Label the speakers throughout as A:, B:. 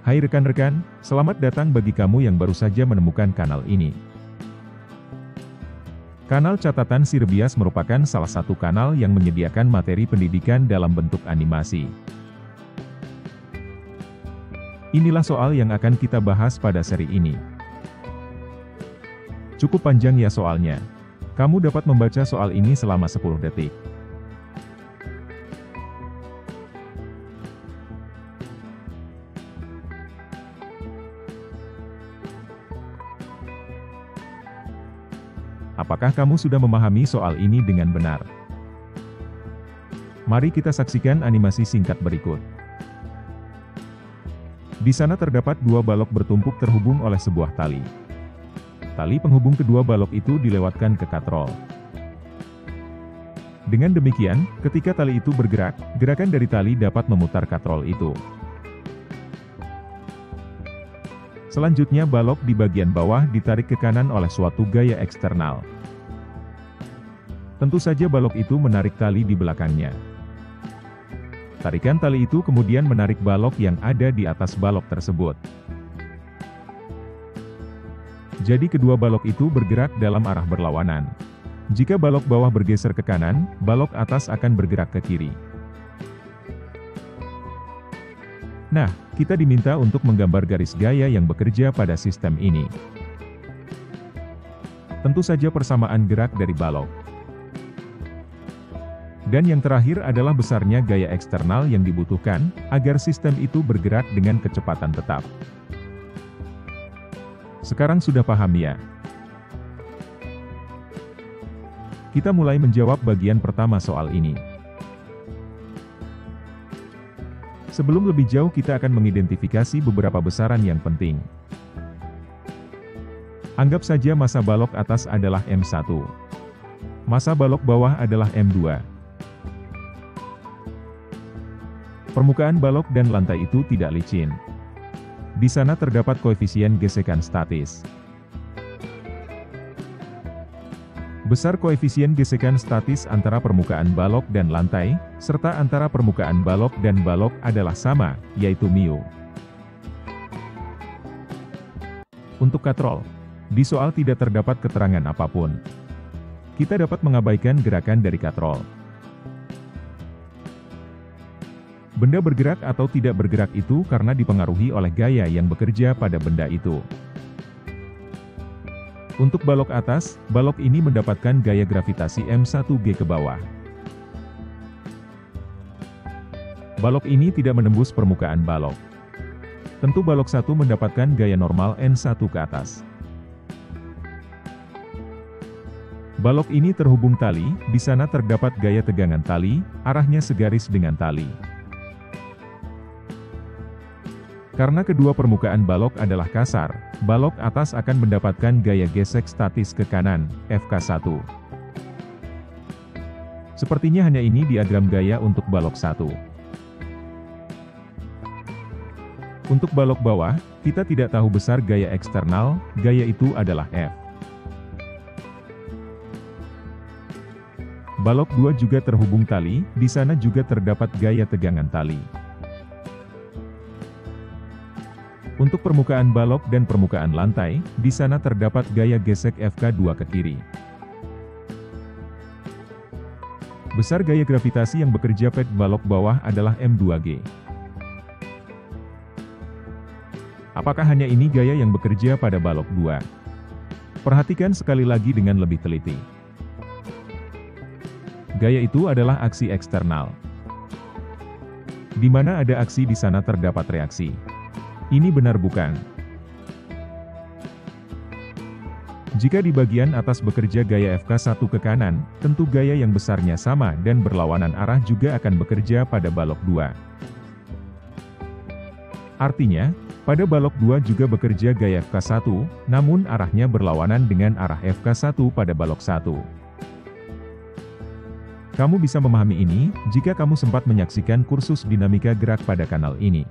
A: Hai rekan-rekan, selamat datang bagi kamu yang baru saja menemukan kanal ini. Kanal Catatan Sirbias merupakan salah satu kanal yang menyediakan materi pendidikan dalam bentuk animasi. Inilah soal yang akan kita bahas pada seri ini. Cukup panjang ya soalnya. Kamu dapat membaca soal ini selama 10 detik. Apakah kamu sudah memahami soal ini dengan benar? Mari kita saksikan animasi singkat berikut. Di sana terdapat dua balok bertumpuk terhubung oleh sebuah tali. Tali penghubung kedua balok itu dilewatkan ke katrol. Dengan demikian, ketika tali itu bergerak, gerakan dari tali dapat memutar katrol itu. Selanjutnya balok di bagian bawah ditarik ke kanan oleh suatu gaya eksternal. Tentu saja balok itu menarik tali di belakangnya. Tarikan tali itu kemudian menarik balok yang ada di atas balok tersebut. Jadi kedua balok itu bergerak dalam arah berlawanan. Jika balok bawah bergeser ke kanan, balok atas akan bergerak ke kiri. Nah, kita diminta untuk menggambar garis gaya yang bekerja pada sistem ini. Tentu saja persamaan gerak dari balok. Dan yang terakhir adalah besarnya gaya eksternal yang dibutuhkan, agar sistem itu bergerak dengan kecepatan tetap. Sekarang sudah paham ya? Kita mulai menjawab bagian pertama soal ini. Sebelum lebih jauh kita akan mengidentifikasi beberapa besaran yang penting. Anggap saja massa balok atas adalah M1. Massa balok bawah adalah M2. Permukaan balok dan lantai itu tidak licin. Di sana terdapat koefisien gesekan statis. Besar koefisien gesekan statis antara permukaan balok dan lantai, serta antara permukaan balok dan balok adalah sama, yaitu mu. Untuk katrol, di soal tidak terdapat keterangan apapun. Kita dapat mengabaikan gerakan dari katrol. Benda bergerak atau tidak bergerak itu karena dipengaruhi oleh gaya yang bekerja pada benda itu. Untuk balok atas, balok ini mendapatkan gaya gravitasi M1G ke bawah. Balok ini tidak menembus permukaan balok. Tentu balok 1 mendapatkan gaya normal N1 ke atas. Balok ini terhubung tali, di sana terdapat gaya tegangan tali, arahnya segaris dengan tali. Karena kedua permukaan balok adalah kasar, balok atas akan mendapatkan gaya gesek statis ke kanan, Fk1. Sepertinya hanya ini diagram gaya untuk balok 1. Untuk balok bawah, kita tidak tahu besar gaya eksternal, gaya itu adalah F. Balok 2 juga terhubung tali, di sana juga terdapat gaya tegangan tali. Untuk permukaan balok dan permukaan lantai, di sana terdapat gaya gesek Fk2 ke kiri. Besar gaya gravitasi yang bekerja pada balok bawah adalah M2G. Apakah hanya ini gaya yang bekerja pada balok 2? Perhatikan sekali lagi dengan lebih teliti. Gaya itu adalah aksi eksternal. Di mana ada aksi di sana terdapat reaksi. Ini benar bukan? Jika di bagian atas bekerja gaya Fk1 ke kanan, tentu gaya yang besarnya sama dan berlawanan arah juga akan bekerja pada balok 2. Artinya, pada balok 2 juga bekerja gaya Fk1, namun arahnya berlawanan dengan arah Fk1 pada balok 1. Kamu bisa memahami ini, jika kamu sempat menyaksikan kursus dinamika gerak pada kanal ini.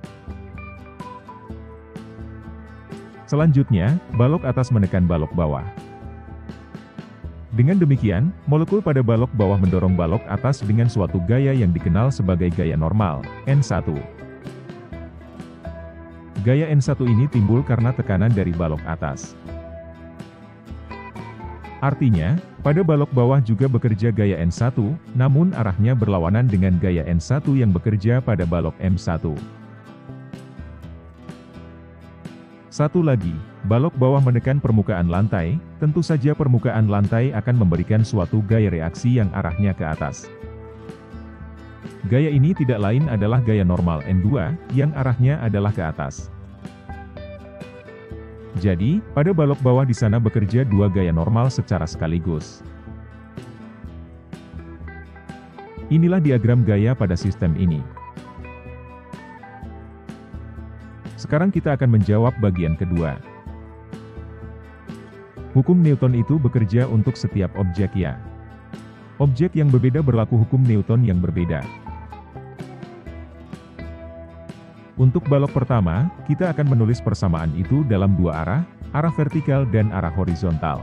A: Selanjutnya, balok atas menekan balok bawah. Dengan demikian, molekul pada balok bawah mendorong balok atas dengan suatu gaya yang dikenal sebagai gaya normal, N1. Gaya N1 ini timbul karena tekanan dari balok atas. Artinya, pada balok bawah juga bekerja gaya N1, namun arahnya berlawanan dengan gaya N1 yang bekerja pada balok M1. Satu lagi, balok bawah menekan permukaan lantai, tentu saja permukaan lantai akan memberikan suatu gaya reaksi yang arahnya ke atas. Gaya ini tidak lain adalah gaya normal N2, yang arahnya adalah ke atas. Jadi, pada balok bawah di sana bekerja dua gaya normal secara sekaligus. Inilah diagram gaya pada sistem ini. Sekarang kita akan menjawab bagian kedua. Hukum Newton itu bekerja untuk setiap objek ya. Objek yang berbeda berlaku hukum Newton yang berbeda. Untuk balok pertama, kita akan menulis persamaan itu dalam dua arah, arah vertikal dan arah horizontal.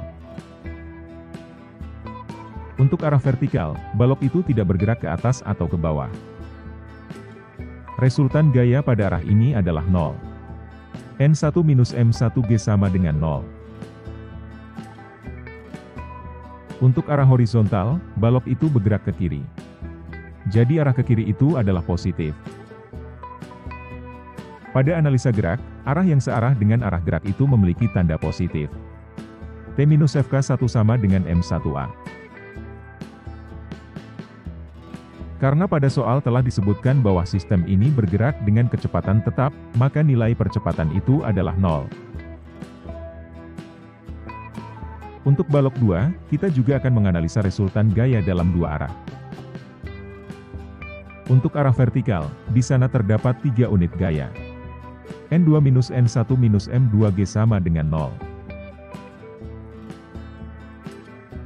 A: Untuk arah vertikal, balok itu tidak bergerak ke atas atau ke bawah. Resultan gaya pada arah ini adalah 0. N1 minus M1G sama dengan 0. Untuk arah horizontal, balok itu bergerak ke kiri. Jadi arah ke kiri itu adalah positif. Pada analisa gerak, arah yang searah dengan arah gerak itu memiliki tanda positif. T minus FK1 sama dengan M1A. Karena pada soal telah disebutkan bahwa sistem ini bergerak dengan kecepatan tetap, maka nilai percepatan itu adalah 0. Untuk balok 2, kita juga akan menganalisa resultan gaya dalam dua arah. Untuk arah vertikal, di sana terdapat 3 unit gaya. N2 minus N1 minus M2G sama dengan 0.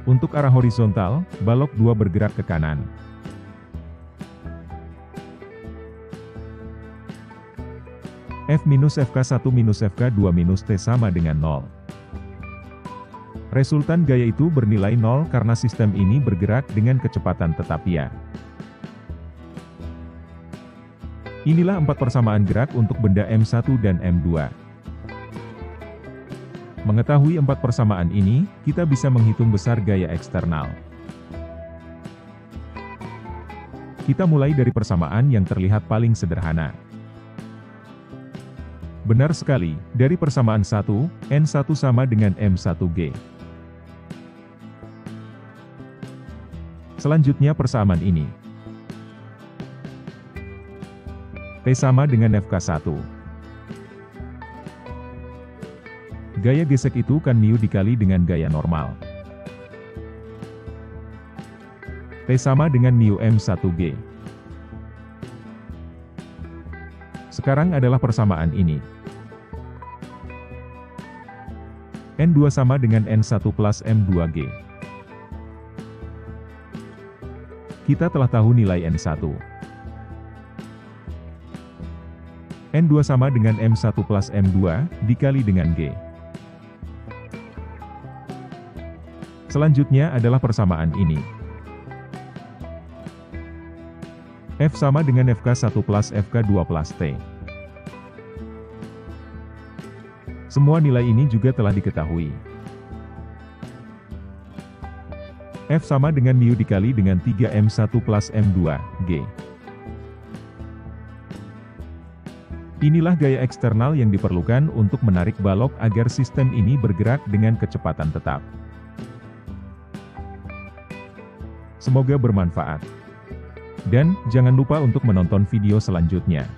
A: Untuk arah horizontal, balok 2 bergerak ke kanan. F minus FK1 minus FK2 minus T sama dengan 0. Resultan gaya itu bernilai 0 karena sistem ini bergerak dengan kecepatan tetap ya. Inilah 4 persamaan gerak untuk benda M1 dan M2. Mengetahui 4 persamaan ini, kita bisa menghitung besar gaya eksternal. Kita mulai dari persamaan yang terlihat paling sederhana. Benar sekali, dari persamaan 1, N1 sama dengan M1G. Selanjutnya persamaan ini. T sama dengan FK1. Gaya gesek itu kan mu dikali dengan gaya normal. T sama dengan mu M1G. Sekarang adalah persamaan ini. N2 sama dengan N1 plus M2G. Kita telah tahu nilai N1. N2 sama dengan M1 plus M2, dikali dengan G. Selanjutnya adalah persamaan ini. F sama dengan FK1 plus FK2 plus T. Semua nilai ini juga telah diketahui. F sama dengan mu dikali dengan 3M1 plus M2G. Inilah gaya eksternal yang diperlukan untuk menarik balok agar sistem ini bergerak dengan kecepatan tetap. Semoga bermanfaat. Dan, jangan lupa untuk menonton video selanjutnya.